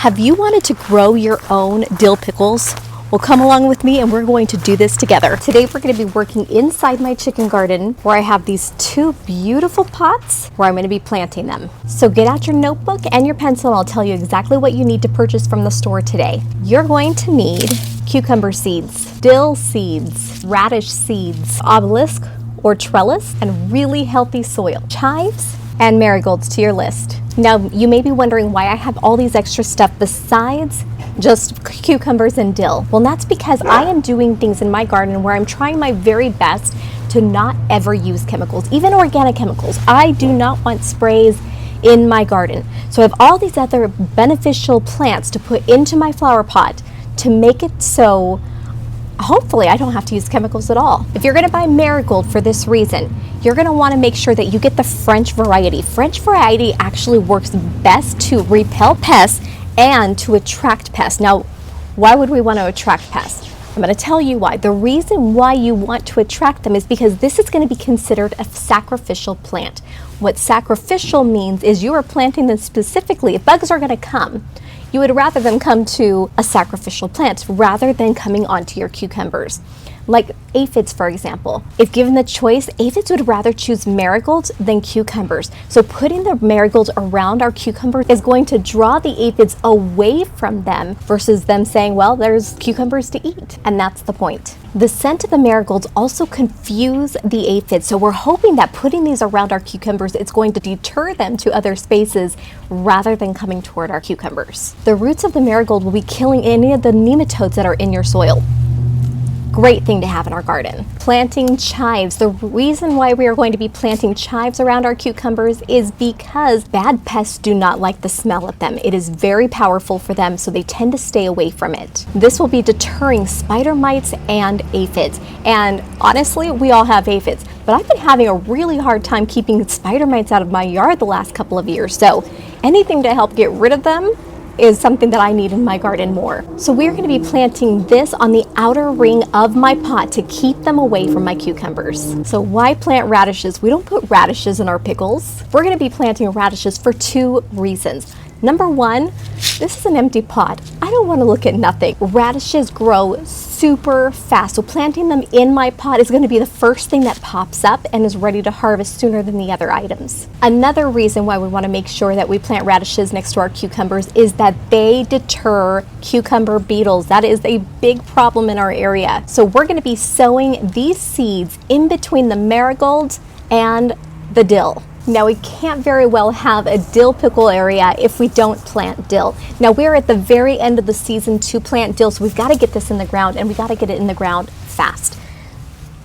Have you wanted to grow your own dill pickles? Well, come along with me and we're going to do this together. Today we're going to be working inside my chicken garden where I have these two beautiful pots where I'm going to be planting them. So get out your notebook and your pencil and I'll tell you exactly what you need to purchase from the store today. You're going to need cucumber seeds, dill seeds, radish seeds, obelisk or trellis, and really healthy soil, chives, and marigolds to your list. Now, you may be wondering why I have all these extra stuff besides just cucumbers and dill. Well, that's because I am doing things in my garden where I'm trying my very best to not ever use chemicals, even organic chemicals. I do not want sprays in my garden. So I have all these other beneficial plants to put into my flower pot to make it so hopefully I don't have to use chemicals at all. If you're going to buy marigold for this reason, you're going to want to make sure that you get the French variety. French variety actually works best to repel pests and to attract pests. Now, why would we want to attract pests? I'm going to tell you why. The reason why you want to attract them is because this is going to be considered a sacrificial plant. What sacrificial means is you are planting them specifically. If bugs are going to come, you would rather them come to a sacrificial plant rather than coming onto your cucumbers. Like aphids, for example. If given the choice, aphids would rather choose marigolds than cucumbers. So putting the marigolds around our cucumbers is going to draw the aphids away from them versus them saying, well, there's cucumbers to eat. And that's the point. The scent of the marigolds also confuse the aphids. So we're hoping that putting these around our cucumbers, it's going to deter them to other spaces rather than coming toward our cucumbers. The roots of the marigold will be killing any of the nematodes that are in your soil. Great thing to have in our garden. Planting chives. The reason why we are going to be planting chives around our cucumbers is because bad pests do not like the smell of them. It is very powerful for them, so they tend to stay away from it. This will be deterring spider mites and aphids. And honestly, we all have aphids, but I've been having a really hard time keeping spider mites out of my yard the last couple of years. So anything to help get rid of them is something that I need in my garden more. So we're going to be planting this on the outer ring of my pot to keep them away from my cucumbers. So why plant radishes? We don't put radishes in our pickles. We're going to be planting radishes for two reasons. Number one, this is an empty pot. I don't want to look at nothing. Radishes grow super fast, so planting them in my pot is going to be the first thing that pops up and is ready to harvest sooner than the other items. Another reason why we want to make sure that we plant radishes next to our cucumbers is that they deter cucumber beetles. That is a big problem in our area. So we're going to be sowing these seeds in between the marigolds and the dill. Now, we can't very well have a dill pickle area if we don't plant dill. Now, we're at the very end of the season to plant dill, so we've got to get this in the ground, and we got to get it in the ground fast.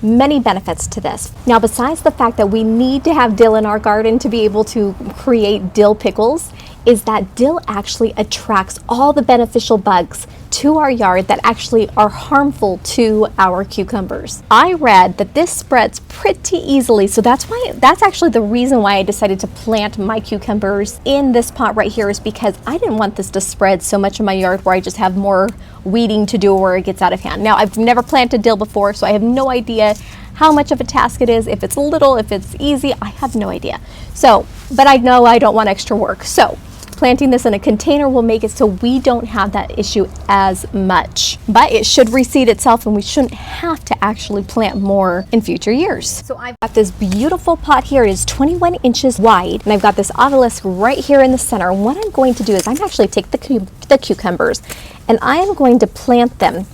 Many benefits to this. Now, besides the fact that we need to have dill in our garden to be able to create dill pickles, is that dill actually attracts all the beneficial bugs to our yard that actually are harmful to our cucumbers. I read that this spreads pretty easily, so that's actually the reason why I decided to plant my cucumbers in this pot right here, is because I didn't want this to spread so much in my yard where I just have more weeding to do where it gets out of hand. Now, I've never planted dill before, so I have no idea how much of a task it is, if it's little, if it's easy, I have no idea. So, but I know I don't want extra work. So planting this in a container will make it so we don't have that issue as much. But it should reseed itself and we shouldn't have to actually plant more in future years. So I've got this beautiful pot here. It is 21 inches wide and I've got this obelisk right here in the center. And what I'm going to do is I'm actually take the cucumbers and I am going to plant them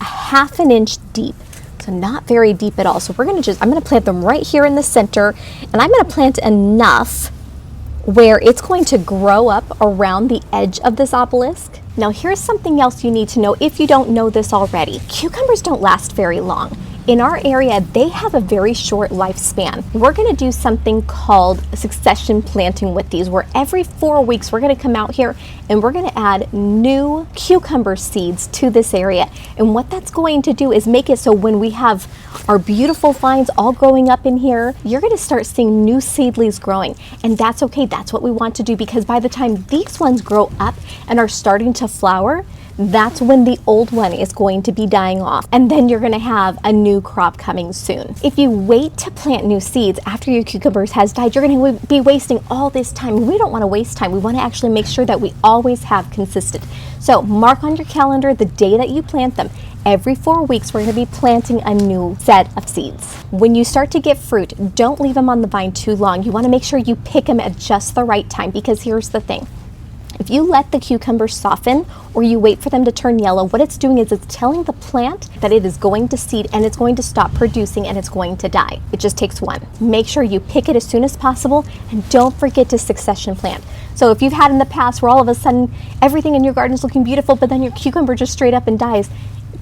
a ½ an inch deep. So not very deep at all. So I'm going to plant them right here in the center, and I'm going to plant enough where it's going to grow up around the edge of this obelisk. Now, here's something else you need to know if you don't know this already. Cucumbers don't last very long. In our area, they have a very short lifespan. We're going to do something called succession planting with these, where every 4 weeks we're going to come out here and we're going to add new cucumber seeds to this area. And what that's going to do is make it so when we have our beautiful vines all growing up in here, you're going to start seeing new seedlings growing. And that's okay. That's what we want to do, because by the time these ones grow up and are starting to flower, that's when the old one is going to be dying off, and then you're going to have a new crop coming soon. If you wait to plant new seeds after your cucumbers has died, you're going to be wasting all this time. We don't want to waste time. We want to actually make sure that we always have consistent. So mark on your calendar the day that you plant them. Every 4 weeks, we're going to be planting a new set of seeds. When you start to get fruit, don't leave them on the vine too long. You want to make sure you pick them at just the right time, because here's the thing. If you let the cucumbers soften or you wait for them to turn yellow, what it's doing is it's telling the plant that it is going to seed and it's going to stop producing and it's going to die. It just takes one. Make sure you pick it as soon as possible, and don't forget to succession plant. So if you've had in the past where all of a sudden everything in your garden is looking beautiful, but then your cucumber just straight up and dies,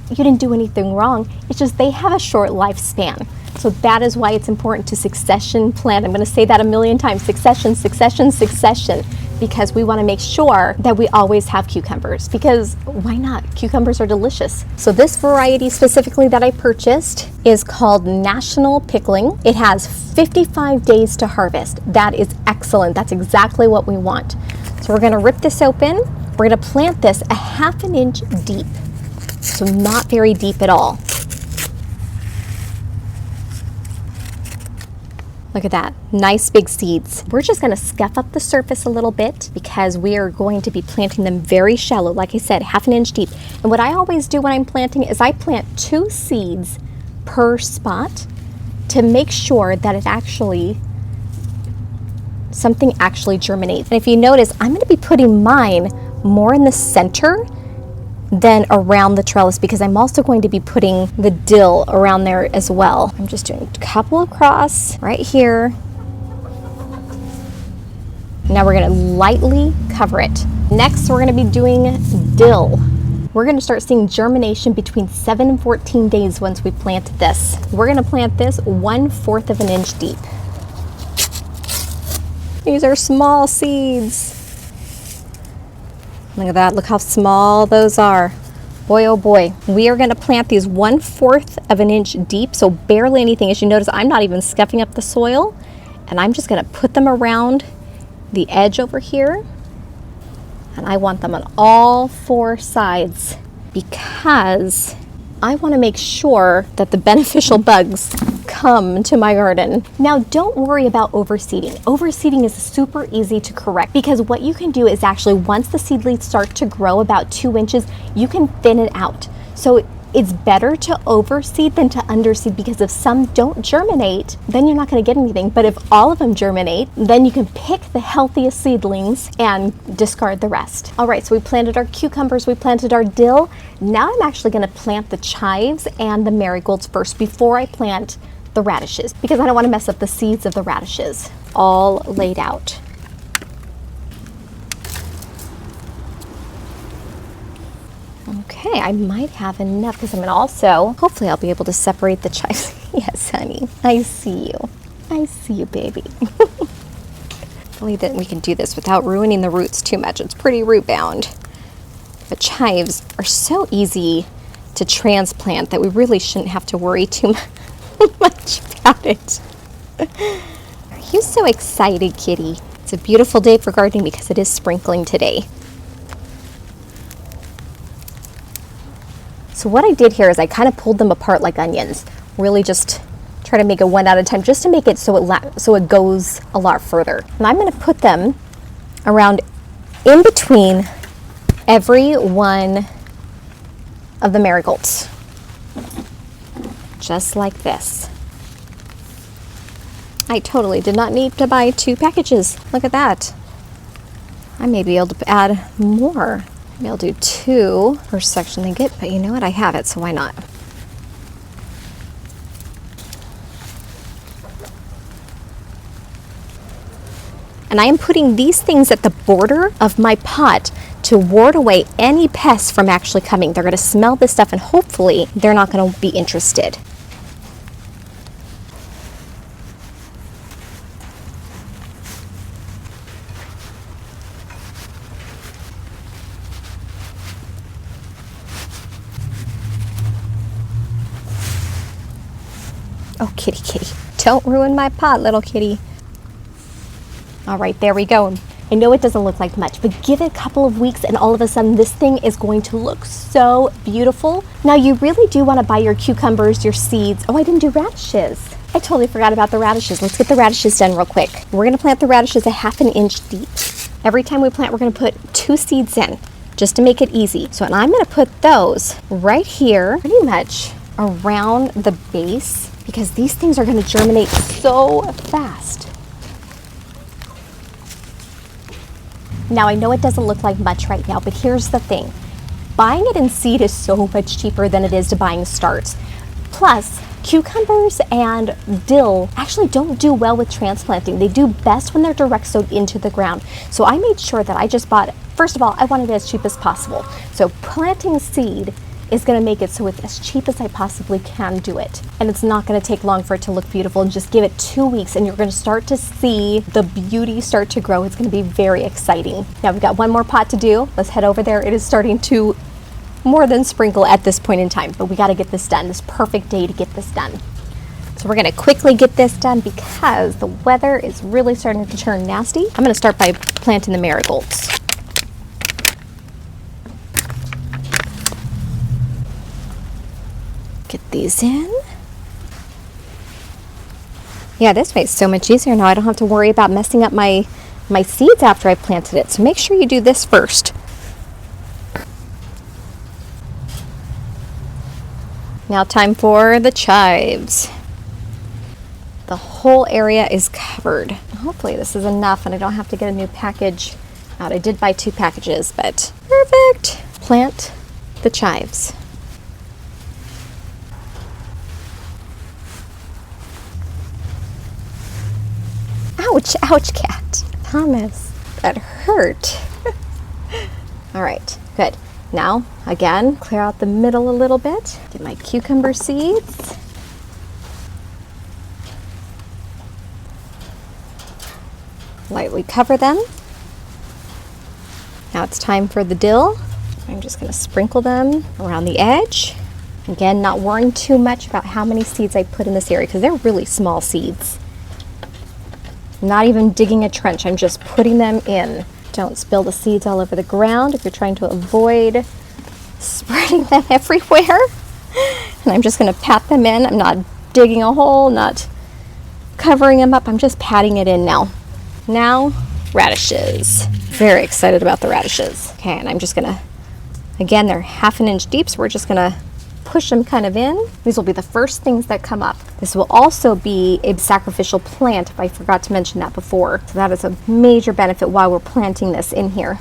you didn't do anything wrong. It's just they have a short lifespan. So that is why it's important to succession plant. I'm going to say that a million times. Succession, succession, succession. Because we want to make sure that we always have cucumbers. Because why not? Cucumbers are delicious. So this variety specifically that I purchased is called National Pickling. It has 55 days to harvest. That is excellent. That's exactly what we want. So we're going to rip this open. We're going to plant this a ½ an inch deep. So not very deep at all. Look at that, nice big seeds. We're just gonna scuff up the surface a little bit because we are going to be planting them very shallow, like I said, ½ an inch deep. And what I always do when I'm planting is I plant 2 seeds per spot to make sure that something actually germinates. And if you notice, I'm gonna be putting mine more in the center than around the trellis, because I'm also going to be putting the dill around there as well. I'm just doing a couple across right here. Now we're going to lightly cover it. Next, we're going to be doing dill. We're going to start seeing germination between 7 and 14 days once we plant this. We're going to plant this 1/4 of an inch deep. These are small seeds. Look at that, look how small those are. Boy, oh boy. We are gonna plant these 1/4 of an inch deep, so barely anything. As you notice, I'm not even scuffing up the soil, and I'm just gonna put them around the edge over here. And I want them on all 4 sides because I wanna make sure that the beneficial bugs come to my garden. Now, don't worry about overseeding. Overseeding is super easy to correct, because what you can do is actually, once the seedlings start to grow about 2 inches, you can thin it out. So it's better to overseed than to underseed, because if some don't germinate, then you're not going to get anything. But if all of them germinate, then you can pick the healthiest seedlings and discard the rest. All right, so we planted our cucumbers, we planted our dill. Now I'm actually going to plant the chives and the marigolds first before I plant the radishes, because I don't want to mess up the seeds of the radishes. All laid out. Okay, I might have enough, because I'm going to also, hopefully I'll be able to separate the chives. Yes, honey, I see you. I see you, baby. Hopefully that we can do this without ruining the roots too much. It's pretty root bound. But chives are so easy to transplant that we really shouldn't have to worry too much about it. Are you so excited, kitty? It's a beautiful day for gardening because it is sprinkling today. So what I did here is I kind of pulled them apart like onions. Really just try to make it one at a time, just to make it so it goes a lot further. And I'm going to put them around in between every one of the marigolds. Just like this. I totally did not need to buy 2 packages. Look at that. I may be able to add more. Maybe I'll do 2 per section they get, but you know what? I have it, so why not? And I am putting these things at the border of my pot to ward away any pests from actually coming. They're going to smell this stuff and hopefully they're not going to be interested. Oh, kitty, kitty. Don't ruin my pot, little kitty. All right, there we go. I know it doesn't look like much, but give it a couple of weeks and all of a sudden this thing is going to look so beautiful. Now you really do want to buy your cucumbers, your seeds. Oh, I didn't do radishes. I totally forgot about the radishes. Let's get the radishes done real quick. We're going to plant the radishes a 1/2 inch deep. Every time we plant, we're going to put 2 seeds in just to make it easy. So, and I'm going to put those right here, pretty much around the base, because these things are going to germinate so fast. Now, I know it doesn't look like much right now, but here's the thing. Buying it in seed is so much cheaper than it is to buying starts. Plus, cucumbers and dill actually don't do well with transplanting. They do best when they're direct sowed into the ground. So I made sure that I just bought, first of all, I wanted it as cheap as possible. So planting seed is going to make it so it's as cheap as I possibly can do it. And it's not going to take long for it to look beautiful, and just give it 2 weeks and you're going to start to see the beauty start to grow. It's going to be very exciting. Now we've got one more pot to do. Let's head over there. It is starting to more than sprinkle at this point in time, but we got to get this done. This perfect day to get this done. So we're going to quickly get this done because the weather is really starting to turn nasty. I'm going to start by planting the marigolds. Get these in. Yeah, this way is so much easier now. I don't have to worry about messing up my seeds after I planted it. So make sure you do this first. Now time for the chives. The whole area is covered. Hopefully this is enough and I don't have to get a new package out. I did buy 2 packages, but perfect. Plant the chives. Ouch, ouch, cat. Thomas, that hurt. All right, good. Now, again, clear out the middle a little bit. Get my cucumber seeds. Lightly cover them. Now it's time for the dill. I'm just going to sprinkle them around the edge. Again, not worrying too much about how many seeds I put in this area because they're really small seeds. Not even digging a trench, I'm just putting them in. Don't spill the seeds all over the ground if you're trying to avoid spreading them everywhere. And I'm just going to pat them in. I'm not digging a hole, not covering them up. I'm just patting it in now. Now, radishes. Very excited about the radishes. Okay, and I'm just going to, again, they're 1/2 inch deep, so we're just going to push them kind of in. These will be the first things that come up. This will also be a sacrificial plant, if I forgot to mention that before. So that is a major benefit while we're planting this in here.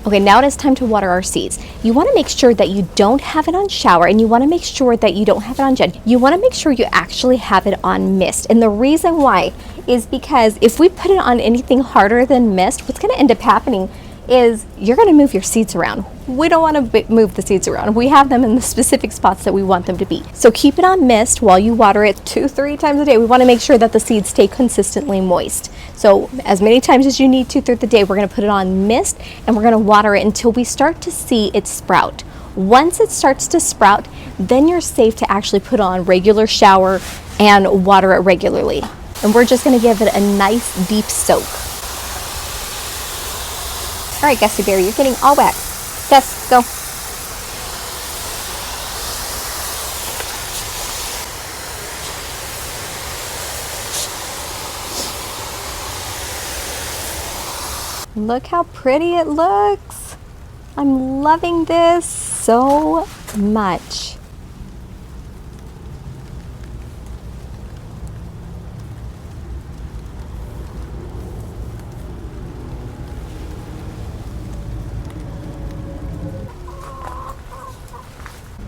Okay, now it is time to water our seeds. You want to make sure that you don't have it on shower, and you want to make sure that you don't have it on jet. You want to make sure you actually have it on mist. And the reason why is because if we put it on anything harder than mist, what's going to end up happening is you're going to move your seeds around. We don't want to move the seeds around. We have them in the specific spots that we want them to be. So keep it on mist while you water it 2-3 times a day. We want to make sure that the seeds stay consistently moist. So as many times as you need to through the day, we're going to put it on mist and we're going to water it until we start to see it sprout. Once it starts to sprout, then you're safe to actually put on regular shower and water it regularly. And we're just going to give it a nice deep soak. All right, Gussie Bear, you're getting all wet. Gus, go. Look how pretty it looks. I'm loving this so much.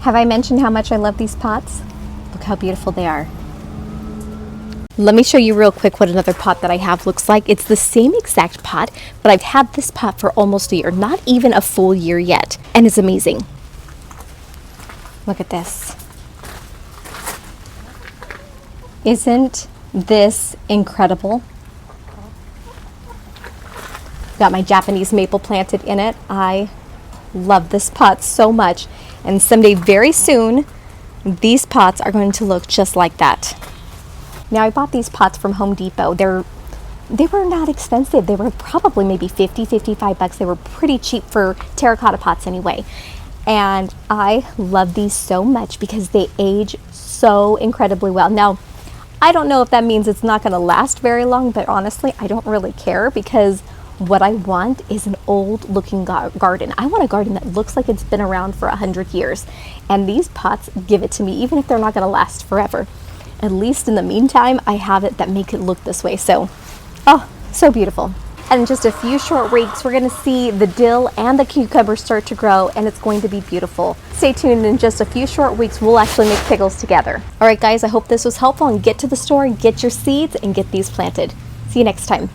Have I mentioned how much I love these pots? Look how beautiful they are. Let me show you real quick what another pot that I have looks like. It's the same exact pot, but I've had this pot for almost a year, not even a full year yet, and it's amazing. Look at this. Isn't this incredible? Got my Japanese maple planted in it. I love this pot so much. And someday very soon, these pots are going to look just like that. Now I bought these pots from Home Depot. They're they were not expensive. They were probably maybe 50, 55 bucks. They were pretty cheap for terracotta pots anyway. And I love these so much because they age so incredibly well. Now, I don't know if that means it's not going to last very long, but honestly, I don't really care, because what I want is an old looking garden. I want a garden that looks like it's been around for 100 years. And these pots give it to me, even if they're not going to last forever. At least in the meantime, I have it that make it look this way. So, oh, so beautiful. And in just a few short weeks, we're going to see the dill and the cucumbers start to grow, and it's going to be beautiful. Stay tuned. In just a few short weeks, we'll actually make pickles together. All right, guys, I hope this was helpful, and get to the store and get your seeds and get these planted. See you next time.